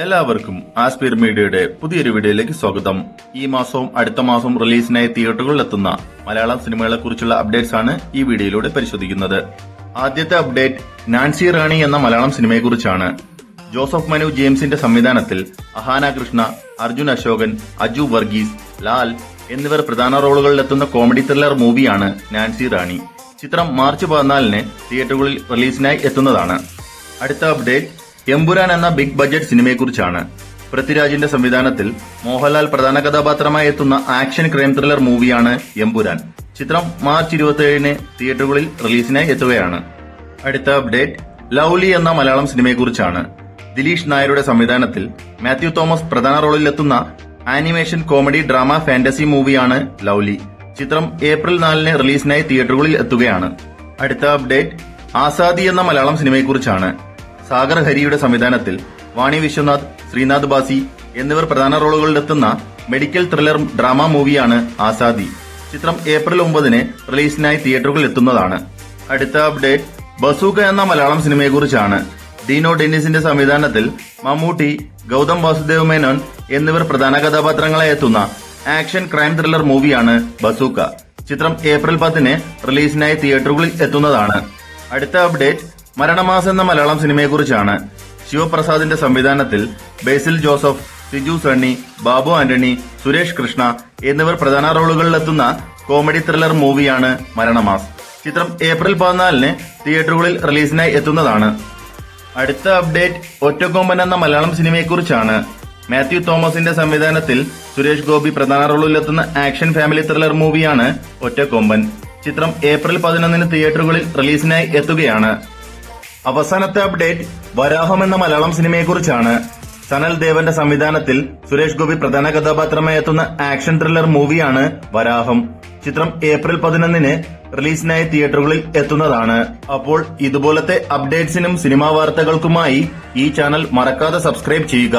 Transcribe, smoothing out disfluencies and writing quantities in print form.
എല്ലാവർക്കും ആസ്പിർ മീഡിയയുടെ പുതിയൊരു വീഡിയോയിലേക്ക് സ്വാഗതം. ഈ മാസവും അടുത്ത മാസവും റിലീസിനായി തിയേറ്ററുകളിൽ എത്തുന്ന മലയാളം സിനിമകളെ കുറിച്ചുള്ള അപ്ഡേറ്റ്സ് ആണ് ഈ വീഡിയോയിലൂടെ പരിശോധിക്കുന്നത്. ആദ്യത്തെ അപ്ഡേറ്റ് നാൻസി റാണി എന്ന മലയാളം സിനിമയെക്കുറിച്ചാണ്. ജോസഫ് മനു ജെയിംസിന്റെ സംവിധാനത്തിൽ അഹാന കൃഷ്ണ, അർജുൻ അശോകൻ, അജു വർഗീസ്, ലാൽ എന്നിവർ പ്രധാന റോളുകളിലെത്തുന്ന കോമഡി ത്രില്ലർ മൂവിയാണ് നാൻസി റാണി. ചിത്രം മാർച്ച് 14-ന് തിയേറ്ററുകളിൽ റിലീസിനായി എത്തുന്നതാണ്. അടുത്ത അപ്ഡേറ്റ് എമ്പുരാൻ എന്ന ബിഗ് ബഡ്ജറ്റ് സിനിമയെക്കുറിച്ചാണ്. പൃഥ്വിരാജിന്റെ സംവിധാനത്തിൽ മോഹൻലാൽ പ്രധാന കഥാപാത്രമായി എത്തുന്ന ആക്ഷൻ ക്രൈം ത്രില്ലർ മൂവിയാണ് എമ്പുരാൻ. ചിത്രം മാർച്ച് 27-ന് തിയേറ്ററുകളിൽ റിലീസിനായി എത്തുകയാണ്. അടുത്ത അപ്ഡേറ്റ് ലവ്ലി എന്ന മലയാളം സിനിമയെക്കുറിച്ചാണ്. ദിലീഷ് നായരുടെ സംവിധാനത്തിൽ മാത്യു തോമസ് പ്രധാന റോളിലെത്തുന്ന ആനിമേഷൻ കോമഡി ഡ്രാമ ഫാന്റസി മൂവിയാണ് ലവ്ലി. ചിത്രം ഏപ്രിൽ 4-ന് റിലീസിനായി തിയേറ്ററുകളിൽ എത്തുകയാണ്. അടുത്ത അപ്ഡേറ്റ് ആസാദി എന്ന മലയാളം സിനിമയെക്കുറിച്ചാണ്. സാഗർ ഹരിയുടെ സംവിധാനത്തിൽ വാണി വിശ്വനാഥ്, ശ്രീനാഥ് ബാസി എന്നിവർ പ്രധാന റോളുകളിലെത്തുന്ന മെഡിക്കൽ ത്രില്ലർ ഡ്രാമ മൂവിയാണ് ആസാദി. ചിത്രം ഏപ്രിൽ 9-ന് റിലീസിനായി തിയേറ്ററുകളിൽ എത്തുന്നതാണ്. അടുത്ത അപ്ഡേറ്റ് ബസൂക്ക എന്ന മലയാളം സിനിമയെക്കുറിച്ചാണ്. ഡീനോ ഡെന്നിസിന്റെ സംവിധാനത്തിൽ മമ്മൂട്ടി, ഗൌതം വാസുദേവ് മേനോൻ എന്നിവർ പ്രധാന കഥാപാത്രങ്ങളായി എത്തുന്ന ആക്ഷൻ ക്രൈം ത്രില്ലർ മൂവിയാണ് ബസൂക്ക. ചിത്രം ഏപ്രിൽ 10-ന് റിലീസിനായി തിയേറ്ററുകളിൽ എത്തുന്നതാണ്. അടുത്ത അപ്ഡേറ്റ് മരണമാസം എന്ന മലയാളം സിനിമയെക്കുറിച്ചാണ്. ശിവപ്രസാദിന്റെ സംവിധാനത്തിൽ ബേസിൽ ജോസഫ്, സിജു സണ്ണി, ബാബു ആന്റണി, സുരേഷ് കൃഷ്ണ എന്നിവർ പ്രധാന റോളുകളിലെത്തുന്ന കോമഡി ത്രില്ലർ മൂവിയാണ് മരണമാസ്. ചിത്രം ഏപ്രിൽ 14-ന് തിയേറ്ററുകളിൽ റിലീസിനായി എത്തുന്നതാണ്. അടുത്ത അപ്ഡേറ്റ് ഒറ്റക്കൊമ്പൻ എന്ന മലയാളം സിനിമയെക്കുറിച്ചാണ്. മാത്യു തോമസിന്റെ സംവിധാനത്തിൽ സുരേഷ് ഗോപി പ്രധാന റോളിലെത്തുന്ന ആക്ഷൻ ഫാമിലി ത്രില്ലർ മൂവിയാണ് ഒറ്റക്കൊമ്പൻ. ചിത്രം ഏപ്രിൽ 11-ന് തിയേറ്ററുകളിൽ റിലീസിനായി എത്തുകയാണ്. അവസാനത്തെ അപ്ഡേറ്റ് വരാഹം എന്ന മലയാളം സിനിമയെക്കുറിച്ചാണ്. സനൽ ദേവന്റെ സംവിധാനത്തിൽ സുരേഷ് ഗോപി പ്രധാന കഥാപാത്രമായി എത്തുന്ന ആക്ഷൻ ത്രില്ലർ മൂവിയാണ് വരാഹം. ചിത്രം ഏപ്രിൽ 11-ന് റിലീസിനായി തിയേറ്ററുകളിൽ എത്തുന്നതാണ്. അപ്പോൾ ഇതുപോലത്തെ അപ്ഡേറ്റ്സിനും സിനിമാ വാർത്തകൾക്കുമായി ഈ ചാനൽ മറക്കാതെ സബ്സ്ക്രൈബ് ചെയ്യുക.